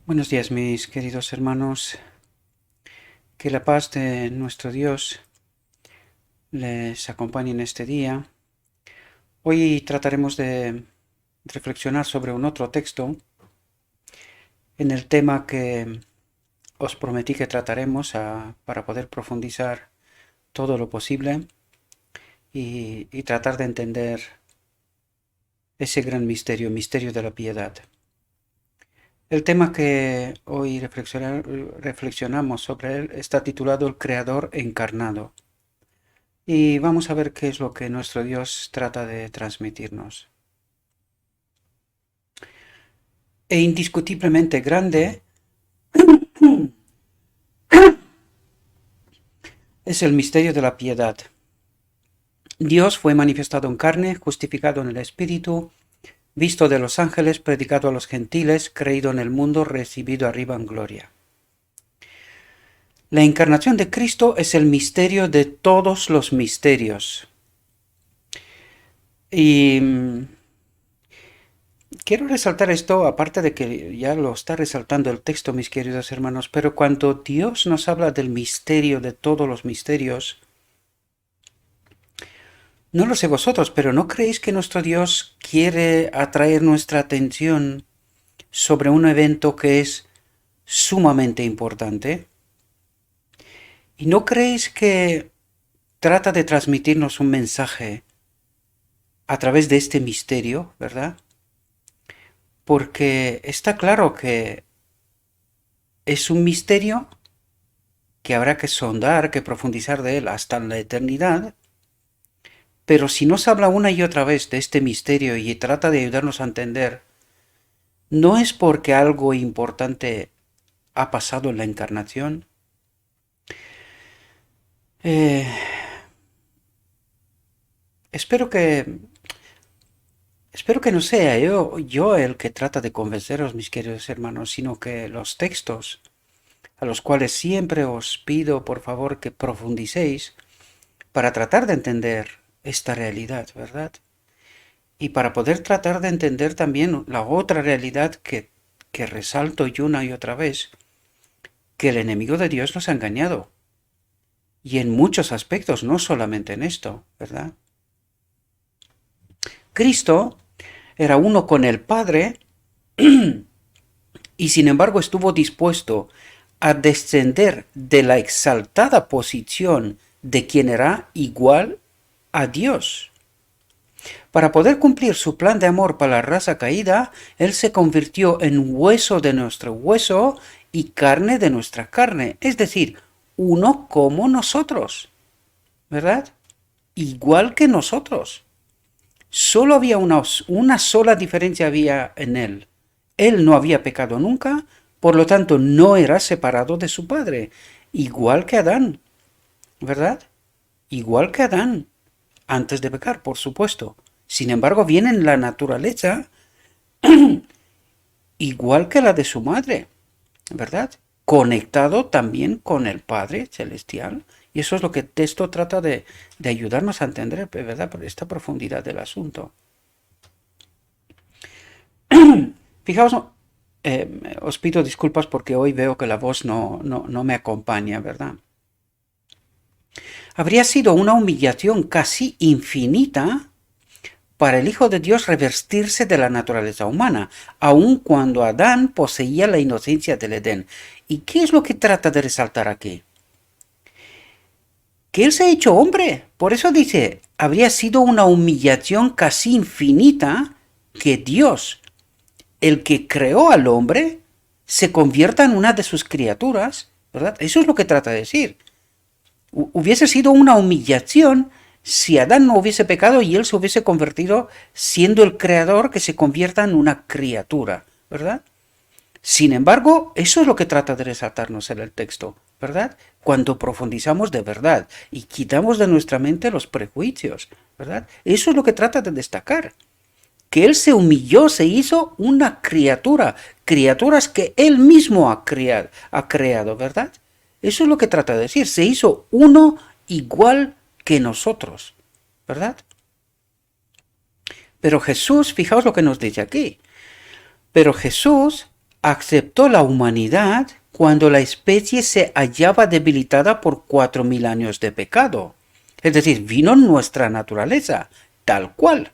Buenos días, mis queridos hermanos. Que la paz de nuestro Dios les acompañe en este día. Hoy trataremos de reflexionar sobre un otro texto en el tema que os prometí que trataremos para poder profundizar todo lo posible y tratar de entender ese gran misterio de la piedad. El tema que hoy reflexionamos sobre él está titulado El Creador Encarnado. Y vamos a ver qué es lo que nuestro Dios trata de transmitirnos. E indiscutiblemente grande es el misterio de la piedad. Dios fue manifestado en carne, justificado en el Espíritu, visto de los ángeles, predicado a los gentiles, creído en el mundo, recibido arriba en gloria. La encarnación de Cristo es el misterio de todos los misterios. Y quiero resaltar esto, aparte de que ya lo está resaltando el texto, mis queridos hermanos, pero cuando Dios nos habla del misterio de todos los misterios, no lo sé vosotros, pero ¿no creéis que nuestro Dios quiere atraer nuestra atención sobre un evento que es sumamente importante? ¿Y no creéis que trata de transmitirnos un mensaje a través de este misterio, verdad? Porque está claro que es un misterio que habrá que sondar, que profundizar de él hasta la eternidad, pero si nos habla una y otra vez de este misterio y trata de ayudarnos a entender, no es porque algo importante ha pasado en la encarnación. Eh, espero que espero que no sea yo el que trata de convenceros, mis queridos hermanos, sino que los textos a los cuales siempre os pido por favor que profundicéis para tratar de entender esta realidad, ¿verdad? Y para poder tratar de entender también la otra realidad que resalto yo una y otra vez, que el enemigo de Dios nos ha engañado. Y en muchos aspectos, no solamente en esto, ¿verdad? Cristo era uno con el Padre y sin embargo estuvo dispuesto a descender de la exaltada posición de quien era igual a Dios. Para poder cumplir su plan de amor para la raza caída, Él se convirtió en hueso de nuestro hueso y carne de nuestra carne, es decir, uno como nosotros, ¿verdad? Igual que nosotros. Solo había una sola diferencia había en Él. Él no había pecado nunca, por lo tanto no era separado de su Padre, igual que Adán, ¿verdad? Igual que Adán, antes de pecar, por supuesto. Sin embargo, viene en la naturaleza igual que la de su madre, ¿verdad? Conectado también con el Padre Celestial. Y eso es lo que esto trata de ayudarnos a entender, ¿verdad? Por esta profundidad del asunto. Fijaos, os pido disculpas porque hoy veo que la voz no me acompaña, ¿verdad? Habría sido una humillación casi infinita para el Hijo de Dios revestirse de la naturaleza humana, aun cuando Adán poseía la inocencia del Edén. ¿Y qué es lo que trata de resaltar aquí? Que Él se ha hecho hombre. Por eso dice, habría sido una humillación casi infinita que Dios, el que creó al hombre, se convierta en una de sus criaturas, ¿verdad? Eso es lo que trata de decir. Hubiese sido una humillación si Adán no hubiese pecado y él se hubiese convertido, siendo el creador, que se convierta en una criatura, ¿verdad? Sin embargo, eso es lo que trata de resaltarnos en el texto, ¿verdad? Cuando profundizamos de verdad y quitamos de nuestra mente los prejuicios, ¿verdad? Eso es lo que trata de destacar. Que él se humilló, se hizo una criatura, criaturas que él mismo ha creado, ¿verdad? Eso es lo que trata de decir, se hizo uno igual que nosotros, ¿verdad? Pero Jesús, fijaos lo que nos dice aquí, pero Jesús, aceptó la humanidad cuando la especie se hallaba debilitada por 4000 años de pecado. Es decir, vino nuestra naturaleza, tal cual.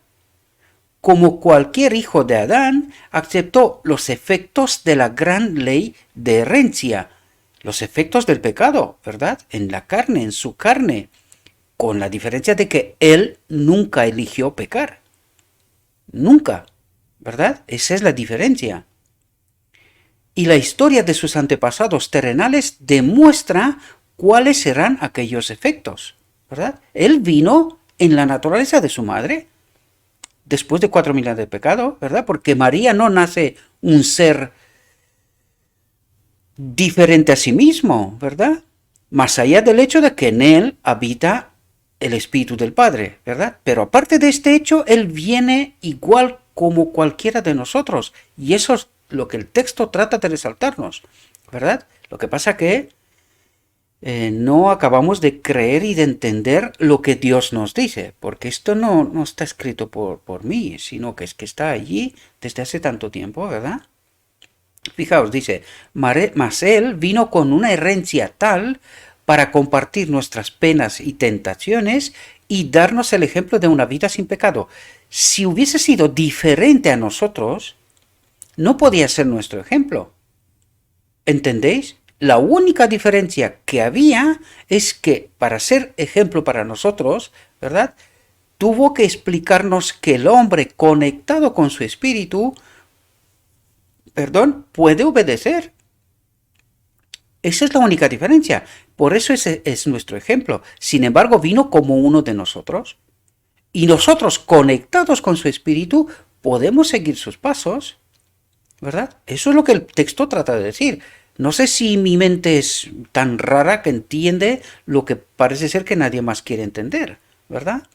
Como cualquier hijo de Adán, aceptó los efectos de la gran ley de herencia, los efectos del pecado, ¿verdad? En la carne, en su carne, con la diferencia de que él nunca eligió pecar. Nunca, ¿verdad? Esa es la diferencia. Y la historia de sus antepasados terrenales demuestra cuáles serán aquellos efectos, ¿verdad? Él vino en la naturaleza de su madre, después de 4000 años de pecado, ¿verdad? Porque María no nace un ser diferente a sí mismo, ¿verdad? Más allá del hecho de que en él habita el Espíritu del Padre, ¿verdad? Pero aparte de este hecho, él viene igual como cualquiera de nosotros. Y eso es lo que el texto trata de resaltarnos, ¿verdad? Lo que pasa que no acabamos de creer y de entender lo que Dios nos dice, porque esto no está escrito por mí, sino que es que está allí desde hace tanto tiempo, ¿verdad? Fijaos, dice, mas él vino con una herencia tal para compartir nuestras penas y tentaciones y darnos el ejemplo de una vida sin pecado. Si hubiese sido diferente a nosotros, no podía ser nuestro ejemplo. ¿Entendéis? La única diferencia que había es que para ser ejemplo para nosotros, ¿verdad? Tuvo que explicarnos que el hombre conectado con su espíritu, puede obedecer. Esa es la única diferencia. Por eso ese es nuestro ejemplo. Sin embargo, vino como uno de nosotros. Y nosotros, conectados con su espíritu, podemos seguir sus pasos, ¿verdad? Eso es lo que el texto trata de decir. No sé si mi mente es tan rara que entiende lo que parece ser que nadie más quiere entender, ¿verdad?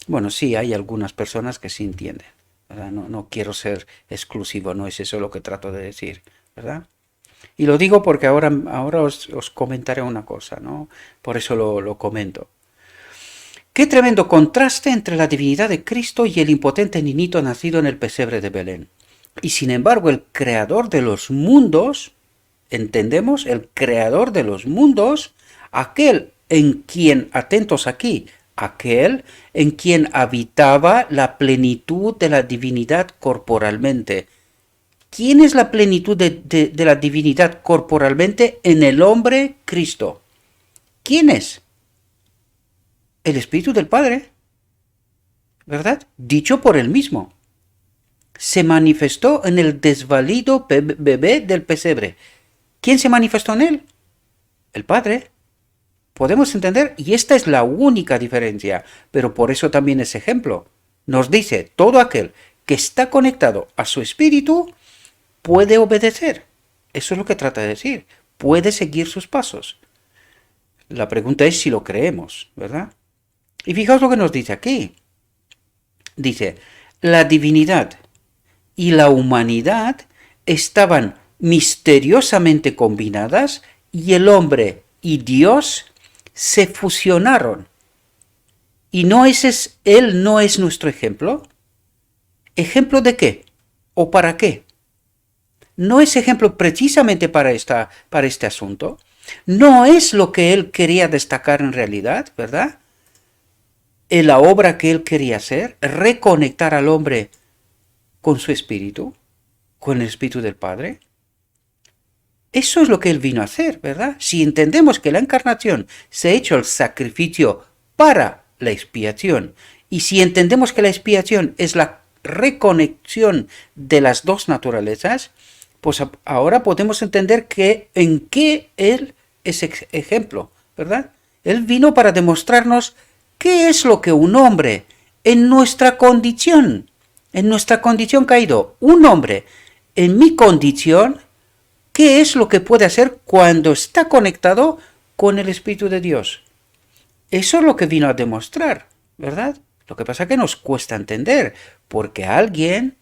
Bueno, sí, hay algunas personas que sí entienden, ¿verdad? No quiero ser exclusivo, no es eso lo que trato de decir, ¿verdad? Y lo digo porque ahora os comentaré una cosa, ¿no? Por eso lo comento. Qué tremendo contraste entre la divinidad de Cristo y el impotente niñito nacido en el pesebre de Belén. Y sin embargo, el creador de los mundos, ¿entendemos? El creador de los mundos, aquel en quien, atentos aquí, aquel en quien habitaba la plenitud de la divinidad corporalmente. ¿Quién es la plenitud de la divinidad corporalmente en el hombre Cristo? ¿Quién es? El Espíritu del Padre, ¿verdad? Dicho por él mismo. Se manifestó en el desvalido bebé del pesebre. ¿Quién se manifestó en él? El Padre. Podemos entender, y esta es la única diferencia, pero por eso también es ejemplo. Nos dice, todo aquel que está conectado a su espíritu puede obedecer. Eso es lo que trata de decir. Puede seguir sus pasos. La pregunta es si lo creemos, ¿verdad? Y fijaos lo que nos dice aquí. Dice, la divinidad y la humanidad estaban misteriosamente combinadas y el hombre y Dios se fusionaron. ¿Y él no es nuestro ejemplo? ¿Ejemplo de qué? ¿O para qué? ¿No es ejemplo precisamente para este asunto? ¿No es lo que él quería destacar en realidad, verdad? En la obra que él quería hacer, reconectar al hombre con su espíritu, con el espíritu del Padre. Eso es lo que él vino a hacer, ¿verdad? Si entendemos que la encarnación se ha hecho el sacrificio para la expiación, y si entendemos que la expiación es la reconexión de las dos naturalezas, pues ahora podemos entender en qué él es ejemplo, ¿verdad? Él vino para demostrarnos qué es lo que un hombre en nuestra condición caído, un hombre en mi condición, ¿qué es lo que puede hacer cuando está conectado con el Espíritu de Dios? Eso es lo que vino a demostrar, ¿verdad? Lo que pasa es que nos cuesta entender, porque alguien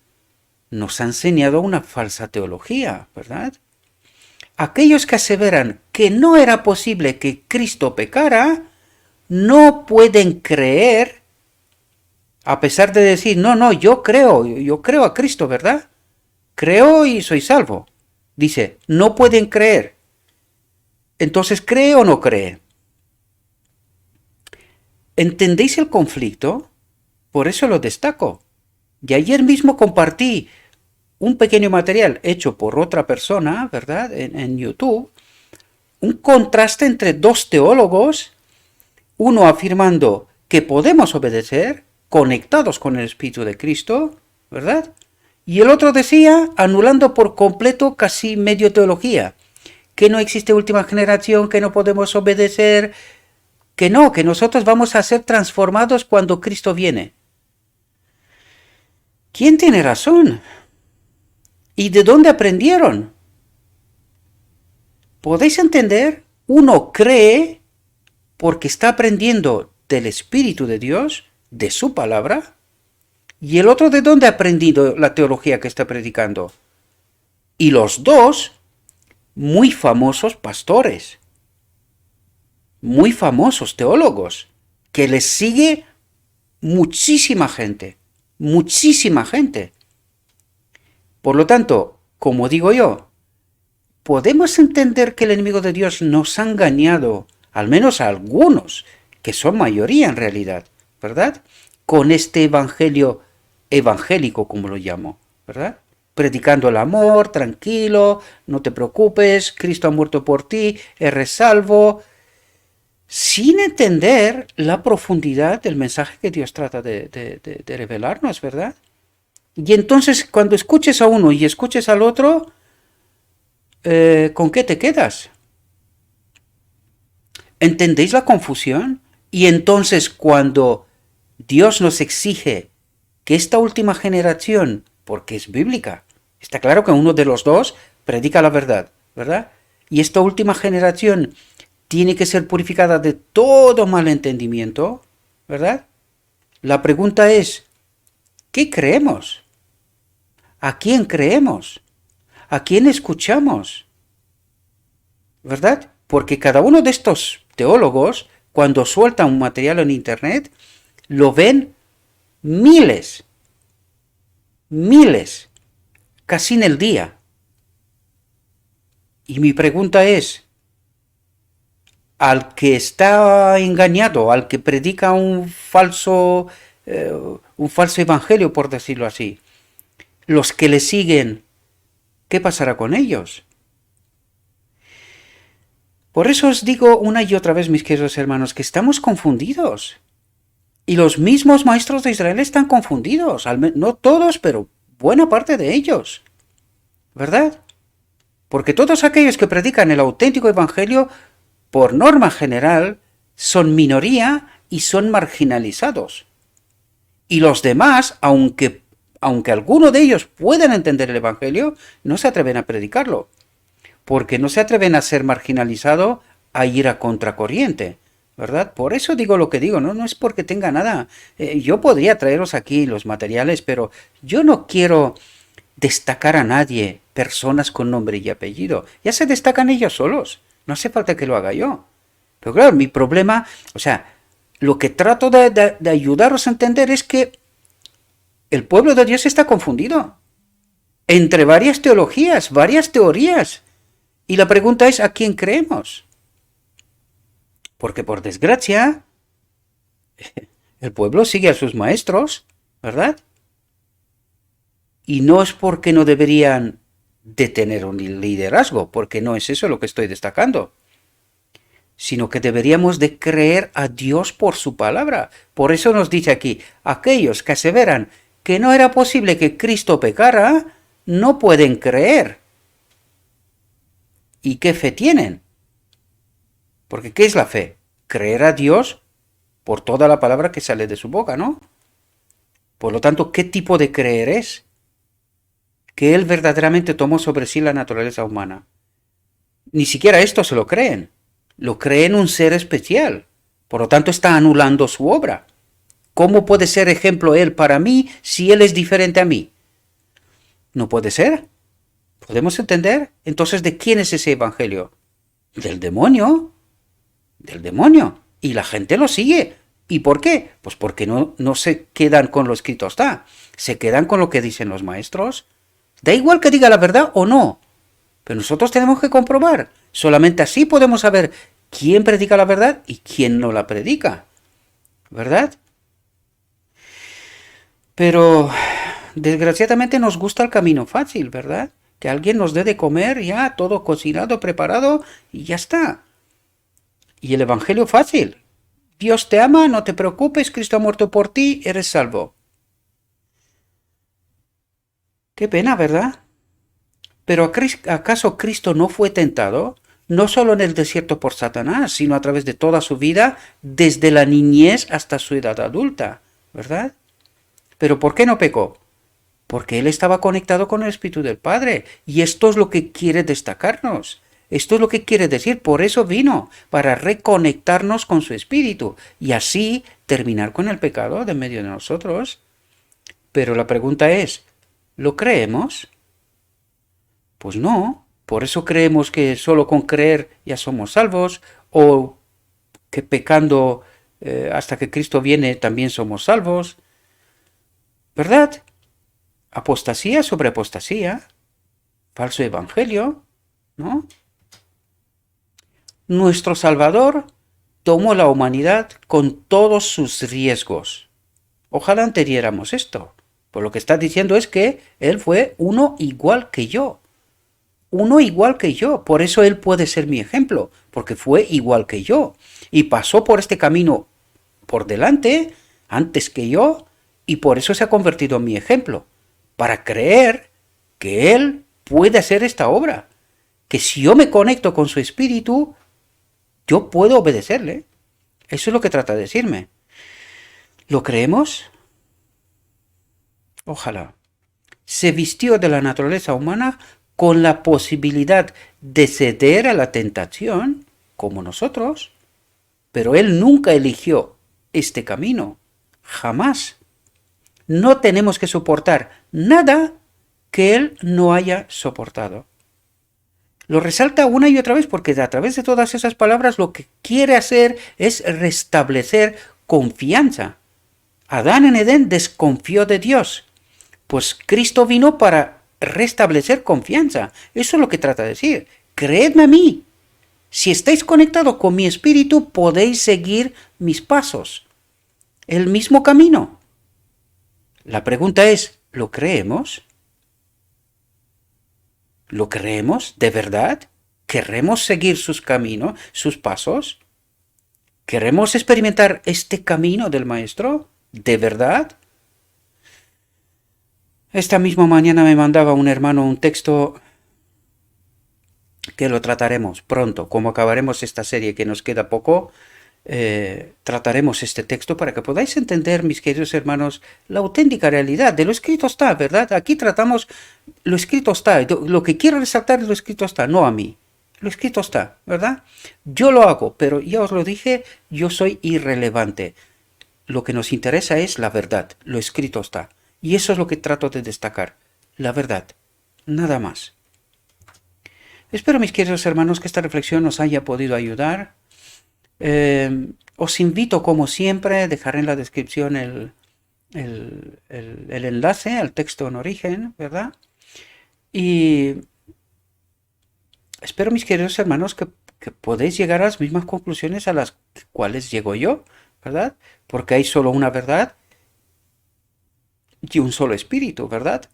nos ha enseñado una falsa teología, ¿verdad? Aquellos que aseveran que no era posible que Cristo pecara, no pueden creer, a pesar de decir, no, yo creo a Cristo, ¿verdad? Creo y soy salvo. Dice, no pueden creer. Entonces, ¿cree o no cree? ¿Entendéis el conflicto? Por eso lo destaco. Y ayer mismo compartí un pequeño material hecho por otra persona, ¿verdad? En YouTube. Un contraste entre dos teólogos, uno afirmando que podemos obedecer, conectados con el Espíritu de Cristo, ¿verdad? Y el otro decía, anulando por completo casi medio teología, que no existe última generación, que no podemos obedecer, que no, que nosotros vamos a ser transformados cuando Cristo viene. ¿Quién tiene razón? ¿Y de dónde aprendieron? ¿Podéis entender? Uno cree porque está aprendiendo del Espíritu de Dios, de su palabra, y el otro de dónde ha aprendido la teología que está predicando. Y los dos, muy famosos pastores, muy famosos teólogos, que les sigue muchísima gente, muchísima gente. Por lo tanto, como digo yo, podemos entender que el enemigo de Dios nos ha engañado, al menos a algunos, que son mayoría en realidad, ¿verdad? Con este evangelio evangélico, como lo llamo, ¿verdad? Predicando el amor, tranquilo, no te preocupes, Cristo ha muerto por ti, eres salvo, sin entender la profundidad del mensaje que Dios trata de revelarnos, ¿verdad? Y entonces, cuando escuches a uno y escuches al otro, ¿con qué te quedas? ¿Entendéis la confusión? Y entonces, cuando Dios nos exige que esta última generación, porque es bíblica, está claro que uno de los dos predica la verdad, ¿verdad? Y esta última generación tiene que ser purificada de todo malentendimiento, ¿verdad? La pregunta es, ¿qué creemos? ¿A quién creemos? ¿A quién escuchamos? ¿Verdad? Porque cada uno de estos teólogos, cuando sueltan un material en internet, lo ven miles, casi en el día. Y mi pregunta es, al que está engañado, al que predica un falso evangelio, por decirlo así, los que le siguen, ¿qué pasará con ellos? Por eso os digo una y otra vez, mis queridos hermanos, que estamos confundidos. Y los mismos maestros de Israel están confundidos, no todos, pero buena parte de ellos, ¿verdad? Porque todos aquellos que predican el auténtico evangelio, por norma general, son minoría y son marginalizados. Y los demás, aunque algunos de ellos puedan entender el evangelio, no se atreven a predicarlo, porque no se atreven a ser marginalizados, a ir a contracorriente, ¿verdad? Por eso digo lo que digo, no es porque tenga nada. Yo podría traeros aquí los materiales, pero yo no quiero destacar a nadie, personas con nombre y apellido. Ya se destacan ellos solos, no hace falta que lo haga yo. Pero claro, mi problema, o sea, lo que trato de ayudaros a entender es que el pueblo de Dios está confundido entre varias teologías, varias teorías. Y la pregunta es, ¿a quién creemos? Porque por desgracia, el pueblo sigue a sus maestros, ¿verdad? Y no es porque no deberían de tener un liderazgo, porque no es eso lo que estoy destacando, sino que deberíamos de creer a Dios por su palabra. Por eso nos dice aquí, aquellos que aseveran que no era posible que Cristo pecara, no pueden creer. ¿Y qué fe tienen? Porque ¿qué es la fe? Creer a Dios por toda la palabra que sale de su boca, ¿no? Por lo tanto, ¿qué tipo de creer es? Que Él verdaderamente tomó sobre sí la naturaleza humana. Ni siquiera esto se lo creen. Lo creen un ser especial. Por lo tanto, está anulando su obra. ¿Cómo puede ser ejemplo Él para mí si Él es diferente a mí? No puede ser. ¿Podemos entender? Entonces, ¿de quién es ese evangelio? Del demonio. Del demonio. Y la gente lo sigue. ¿Y por qué? Pues porque no se quedan con lo escrito está. Se quedan con lo que dicen los maestros. Da igual que diga la verdad o no. Pero nosotros tenemos que comprobar. Solamente así podemos saber quién predica la verdad y quién no la predica. ¿Verdad? Pero desgraciadamente nos gusta el camino fácil, ¿verdad? Que alguien nos dé de comer ya todo cocinado, preparado y ya está. Y el evangelio fácil. Dios te ama, no te preocupes, Cristo ha muerto por ti, eres salvo. Qué pena, ¿verdad? Pero ¿acaso Cristo no fue tentado? No solo en el desierto por Satanás, sino a través de toda su vida, desde la niñez hasta su edad adulta, ¿verdad? Pero ¿por qué no pecó? Porque él estaba conectado con el Espíritu del Padre. Y esto es lo que quiere destacarnos. Esto es lo que quiere decir. Por eso vino, para reconectarnos con su Espíritu y así terminar con el pecado de medio de nosotros. Pero la pregunta es, ¿lo creemos? Pues no. Por eso creemos que solo con creer ya somos salvos, o que pecando hasta que Cristo viene también somos salvos. ¿Verdad? Apostasía sobre apostasía, falso evangelio, ¿no? Nuestro Salvador tomó la humanidad con todos sus riesgos. Ojalá entendiéramos esto. Por lo que está diciendo es que Él fue uno igual que yo. Uno igual que yo. Por eso Él puede ser mi ejemplo, porque fue igual que yo. Y pasó por este camino por delante, antes que yo, y por eso se ha convertido en mi ejemplo. Para creer que Él puede hacer esta obra. Que si yo me conecto con su espíritu, yo puedo obedecerle. Eso es lo que trata de decirme. ¿Lo creemos? Ojalá. Se vistió de la naturaleza humana con la posibilidad de ceder a la tentación, como nosotros, pero Él nunca eligió este camino. Jamás. No tenemos que soportar nada que Él no haya soportado. Lo resalta una y otra vez porque a través de todas esas palabras lo que quiere hacer es restablecer confianza. Adán en Edén desconfió de Dios. Pues Cristo vino para restablecer confianza. Eso es lo que trata de decir. Creedme a mí. Si estáis conectados con mi espíritu, podéis seguir mis pasos. El mismo camino. La pregunta es, ¿lo creemos? ¿Lo creemos de verdad? ¿Queremos seguir sus caminos, sus pasos? ¿Queremos experimentar este camino del Maestro? ¿De verdad? Esta misma mañana me mandaba un hermano un texto que lo trataremos pronto. Como acabaremos esta serie que nos queda poco, trataremos este texto para que podáis entender, mis queridos hermanos, la auténtica realidad. De lo escrito está, ¿verdad? Aquí tratamos, lo escrito está. Lo que quiero resaltar es lo escrito está, no a mí. Lo escrito está, ¿verdad? Yo lo hago, pero ya os lo dije, yo soy irrelevante. Lo que nos interesa es la verdad. Lo escrito está. Y eso es lo que trato de destacar. La verdad. Nada más. Espero, mis queridos hermanos, que esta reflexión os haya podido ayudar. Os invito, como siempre, dejaré en la descripción el enlace al texto en origen, ¿verdad? Y espero, mis queridos hermanos, que podéis llegar a las mismas conclusiones a las cuales llego yo, ¿verdad? Porque hay solo una verdad y un solo espíritu, ¿verdad?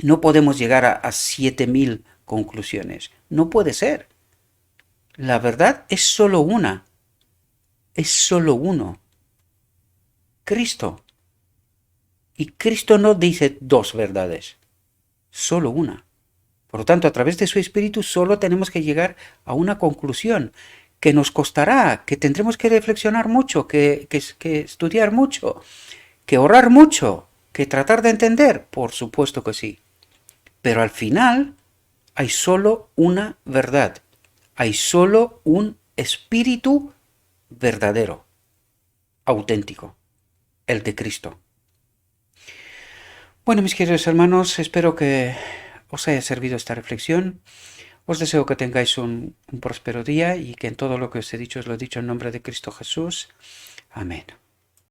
No podemos llegar a 7000 conclusiones. No puede ser. La verdad es solo una. Es solo uno. Cristo. Y Cristo no dice dos verdades. Solo una. Por lo tanto, a través de su espíritu solo tenemos que llegar a una conclusión que nos costará, que tendremos que reflexionar mucho, que estudiar mucho, que orar mucho, que tratar de entender. Por supuesto que sí. Pero al final hay solo una verdad. Hay solo un espíritu verdadero, auténtico, el de Cristo. Bueno, mis queridos hermanos, espero que os haya servido esta reflexión. Os deseo que tengáis un próspero día y que en todo lo que os he dicho os lo he dicho en nombre de Cristo Jesús. Amén.